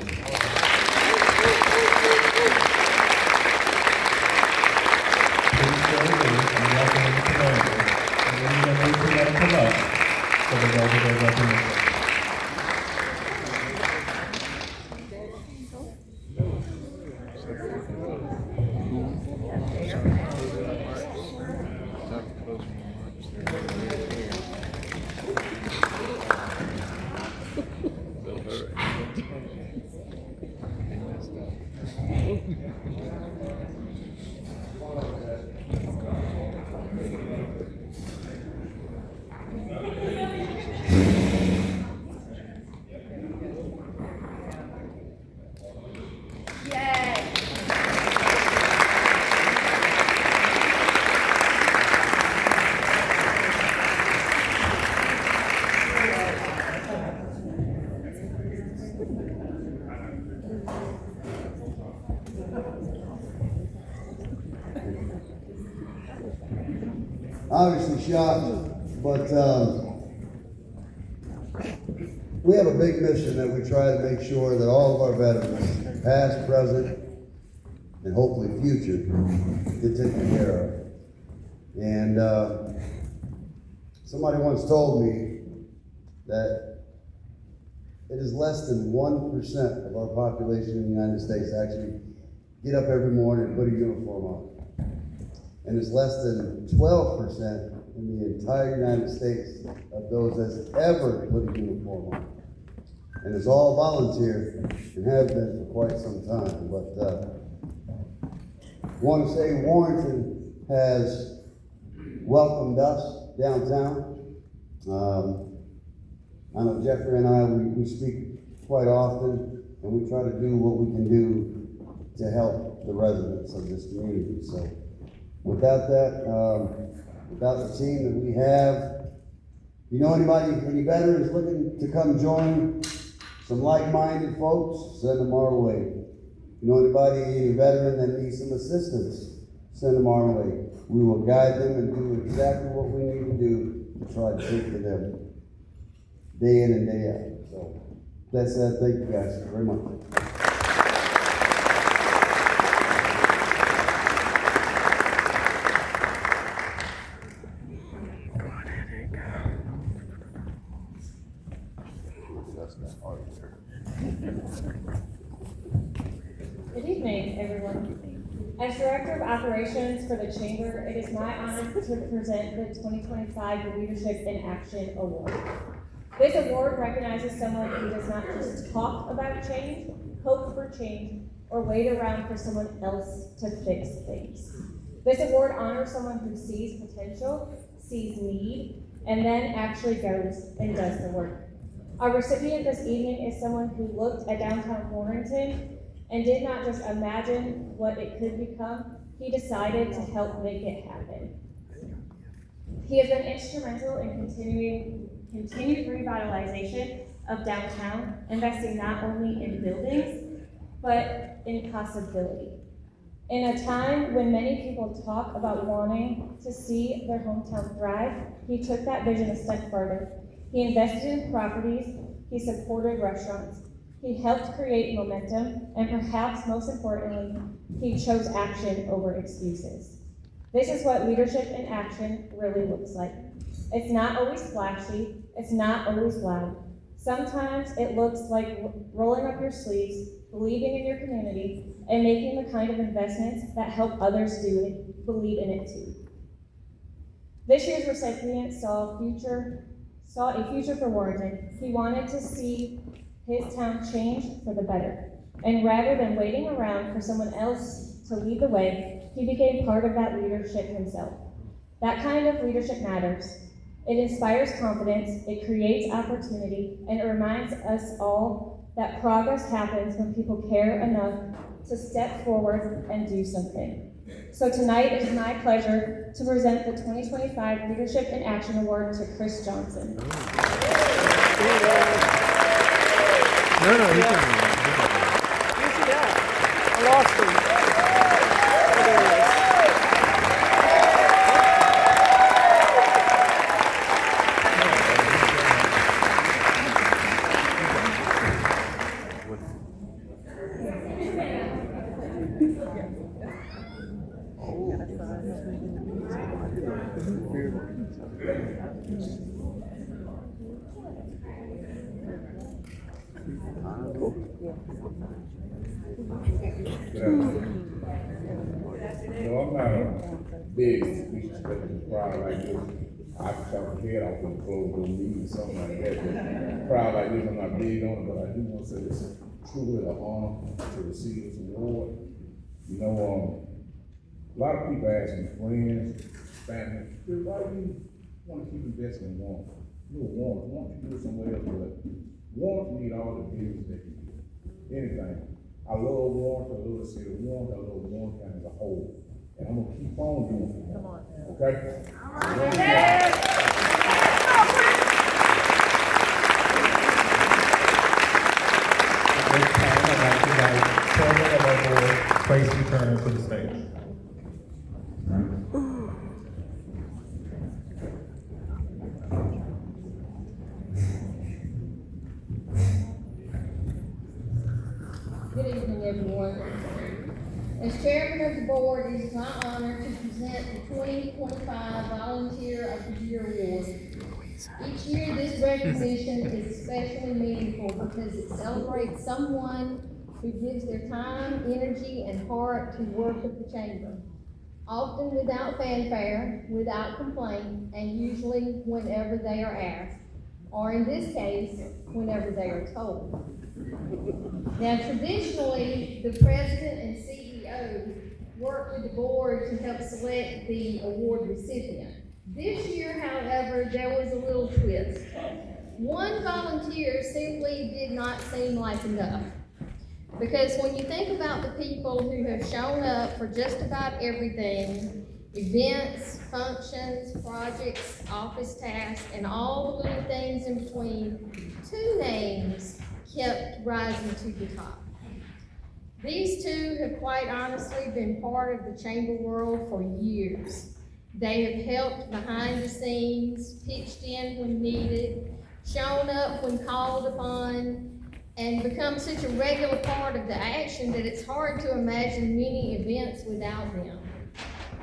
S14: obviously shocked, but we have a big mission that we try to make sure that all of our veterans, past, present, and hopefully future, get taken care of. And somebody once told me that it is less than 1% of our population in the United States actually get up every morning and put a uniform on. And it's less than 12% in the entire United States of those that's ever put a uniform on. And it's all volunteer and have been for quite some time. But want to say Warrenton has welcomed us downtown. I know Jeffrey and I, we speak quite often, and we try to do what we can do to help the residents of this community. So without that, without the team that we have, you know anybody, any veterans looking to come join some like-minded folks, send them our way. You know anybody, any veteran that needs some assistance, send them our way. We will guide them and do exactly what we need to do to try to take to them day in and day out. So that said, thank you guys very much.
S15: Good evening, everyone. As Director of Operations for the Chamber, it is my honor to present the 2025 Leadership in Action Award. This award recognizes someone who does not just talk about change, hope for change, or wait around for someone else to fix things. This award honors someone who sees potential, sees need, and then actually goes and does the work. Our recipient this evening is someone who looked at downtown Warrenton and did not just imagine what it could become, he decided to help make it happen. He has been instrumental in continued revitalization of downtown, investing not only in buildings, but in possibility. In a time when many people talk about wanting to see their hometown thrive, he took that vision a step further. He invested in properties, he supported restaurants, he helped create momentum, and perhaps most importantly, he chose action over excuses. This is what leadership in action really looks like. It's not always flashy, it's not always loud. Sometimes it looks like rolling up your sleeves, believing in your community, and making the kind of investments that help others believe in it too. This year's recipient saw a future for Warrenton. He wanted to see his town change for the better. And rather than waiting around for someone else to lead the way, he became part of that leadership himself. That kind of leadership matters. It inspires confidence, it creates opportunity, and it reminds us all that progress happens when people care enough to step forward and do something. So tonight it is my pleasure to present the 2025 Leadership in Action Award to Chris Johnson.
S11: No, he can.
S2: I lost him.
S16: No, I'm not a big speech crowd like this. I can chop my head off in the closed room meeting, something like that. But crowd like this, I'm not big on it, but I do want to say it's truly an honor to receive this award. You know, a lot of people ask me, friends, family, why do you want to keep investing in Warren? You know, Warren, why don't you do it somewhere else? But Warren need all the business that you do. Anything. I love Warren, I love the city of Warren, I love Warren County as a whole. And I'm gonna keep on doing it. Come on. Okay? All right.
S17: Chairman of our board, Tracy Turner, to the stage. Good evening, everyone. As chairman of the board, it is my honor to present the 2025 Volunteer of the Year Award. Each year, this recognition is especially meaningful because it celebrates someone who gives their time, energy, and heart to work at the chamber, often without fanfare, without complaint, and usually whenever they are asked, or in this case, whenever they are told. Now, traditionally, the president and CEO work with the board to help select the award recipient. This year, however, there was a little twist. One volunteer simply did not seem like enough. Because when you think about the people who have shown up for just about everything, events, functions, projects, office tasks, and all the little things in between, two names kept rising to the top. These two have quite honestly been part of the chamber world for years. They have helped behind the scenes, pitched in when needed, shown up when called upon, and become such a regular part of the action that it's hard to imagine many events without them.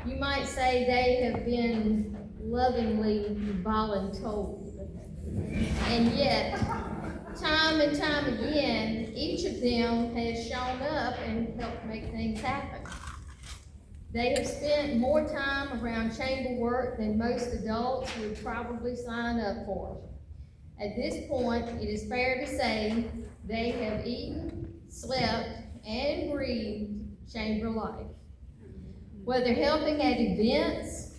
S17: You might say they have been lovingly voluntold. And yet, time and time again, each of them has shown up and helped make things happen. They have spent more time around chamber work than most adults would probably sign up for. At this point, it is fair to say they have eaten, slept, and breathed chamber life. Whether helping at events,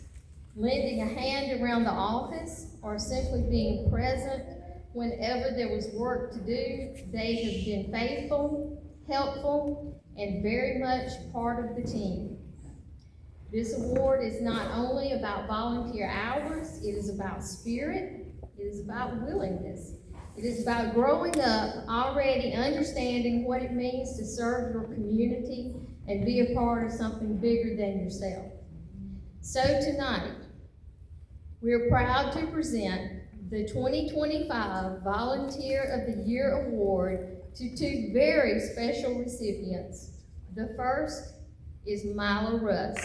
S17: lending a hand around the office, or simply being present whenever there was work to do, they have been faithful, helpful, and very much part of the team. This award is not only about volunteer hours, it is about spirit, it is about willingness. It is about growing up already understanding what it means to serve your community and be a part of something bigger than yourself. So tonight, we're proud to present the 2025 Volunteer of the Year Award to two very special recipients. The first is Mila Russ.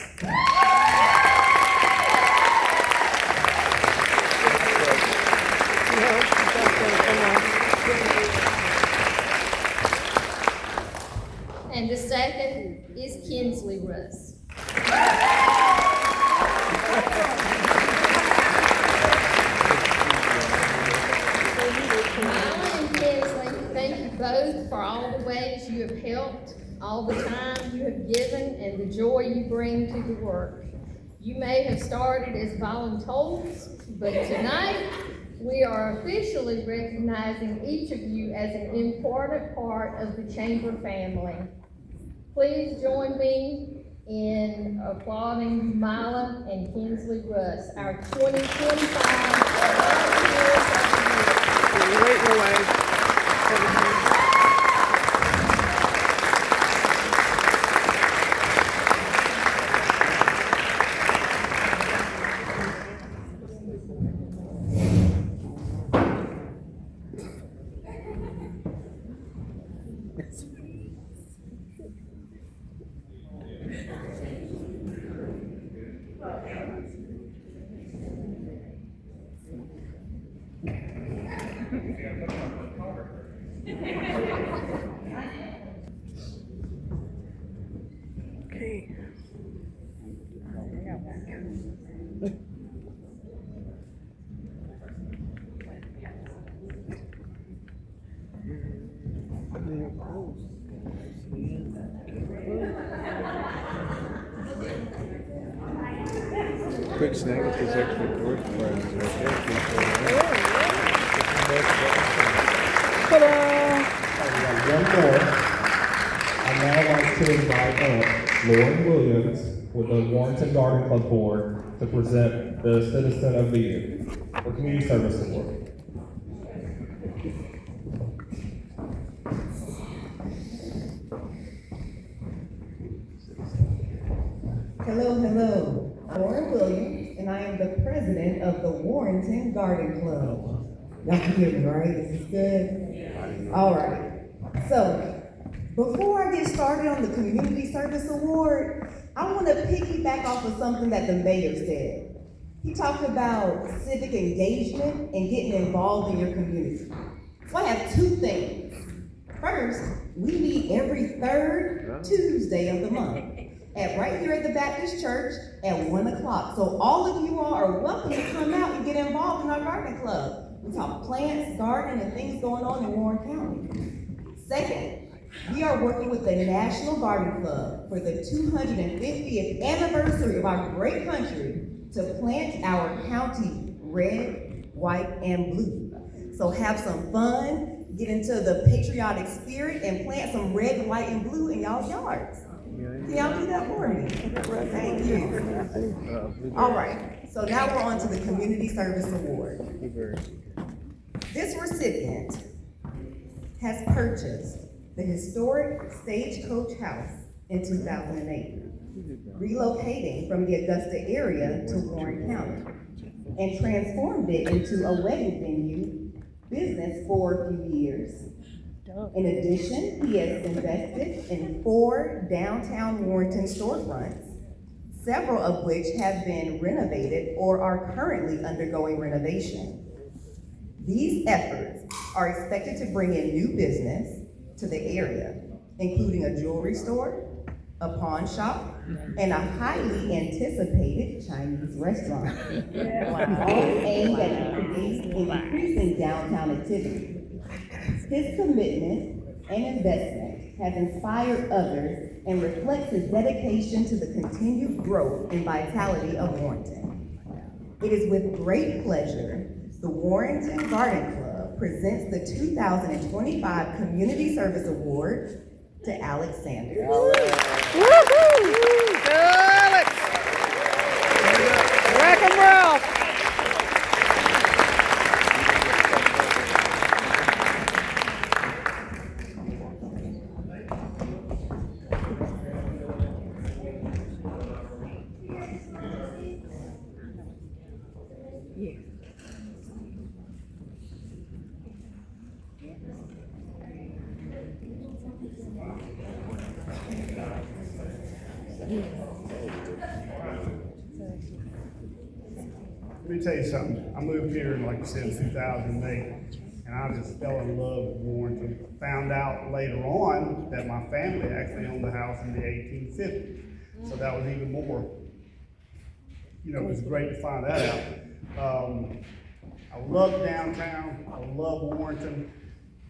S17: And the second is Kinsley Russ. Mila and Kinsley, thank you both for all the ways you have helped, all the time you have given, and the joy you bring to the work. You may have started as volunteers, but tonight we are officially recognizing each of you as an important part of the chamber family. Please join me in applauding Mila and Kinsley Russ, our 2025
S2: Okay.
S11: Quick snack at this extra first prize
S18: One more. I'd now like to invite up Lauren Williams with the Warrenton Garden Club Board to present the Citizen of the Year, the Community Service Award.
S19: Hello. I'm Lauren Williams, and I am the president of the Warrenton Garden Club. Y'all can hear me, right? This is good? All right. So, Before I get started on the Community Service Award, I want to piggyback off of something that the mayor said. He talked about civic engagement and getting involved in your community. So I have two things. First, we meet every third Tuesday of the month right here at the Baptist Church at 1 o'clock. So all of you all are welcome to come out and get involved in our garden club. We talk plants, gardening, and things going on in Warren County. Second, we are working with the National Garden Club for the 250th anniversary of our great country to plant our county red, white, and blue. So have some fun, get into the patriotic spirit, and plant some red, white, and blue in y'all's yards. Can y'all do that for me? Thank you. All right, so now we're on to the Community Service Award. This recipient has purchased the historic Stagecoach House in 2008, relocating from the Augusta area to Warren County, and transformed it into a wedding venue business for a few years. In addition, he has invested in 4 downtown Warrenton storefronts, several of which have been renovated or are currently undergoing renovation. These efforts are expected to bring in new business to the area, including a jewelry store, a pawn shop, and a highly anticipated Chinese restaurant, all aimed at increasing downtown activity. His commitment and investment has inspired others and reflects his dedication to the continued growth and vitality of Warrenton. It is with great pleasure the Warrenton Garden Club presents the 2025 Community Service Award to Alex Sanders.
S2: Alex! Rock and roll!
S13: Let me tell you something. I moved here in, like I said, 2008, and I just fell in love with Warrenton. Found out later on that my family actually owned the house in the 1850s. So that was even more, it was great to find that out. I love downtown. I love Warrenton,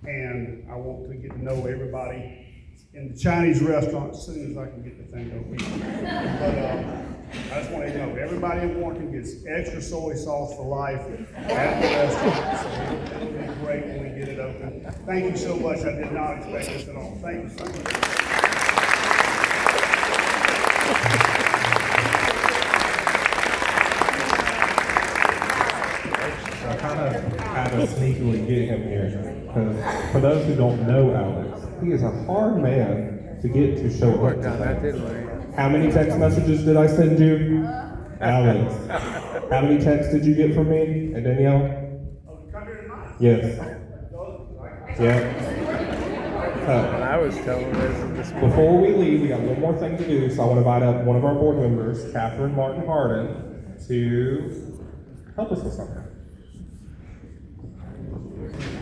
S13: and I want to get to know everybody in the Chinese restaurant as soon as I can get the thing open. But I just want to know, everybody in Warrenton gets extra soy sauce for life at the restaurant, so it'll be great when we get it open. Thank you so much. I did not expect this at all. Thank you so much.
S18: I kind of had to sneakily get him here, because for those who don't know Alex, he is a hard man to get to show up today. How many text messages did I send you? Alex. How many texts did you get from me and Danielle? Yes. Yeah.
S11: I was telling this
S18: Before we leave, we got one more thing to do, so I want to invite up one of our board members, Catherine Martin Harden, to help us with something.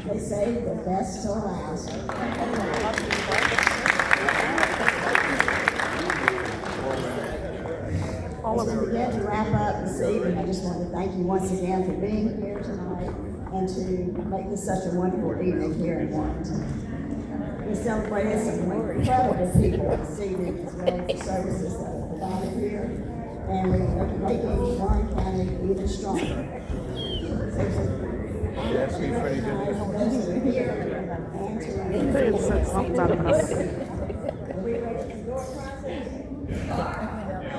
S20: They say the best till last. As we begin to wrap up this evening, I just want to thank you once again for being here tonight and to make this such a wonderful evening here in Warrenton. We celebrated some incredible people this evening as well as the services that are provided here, and we're making Warren County even stronger.
S11: That's pretty good.
S20: And to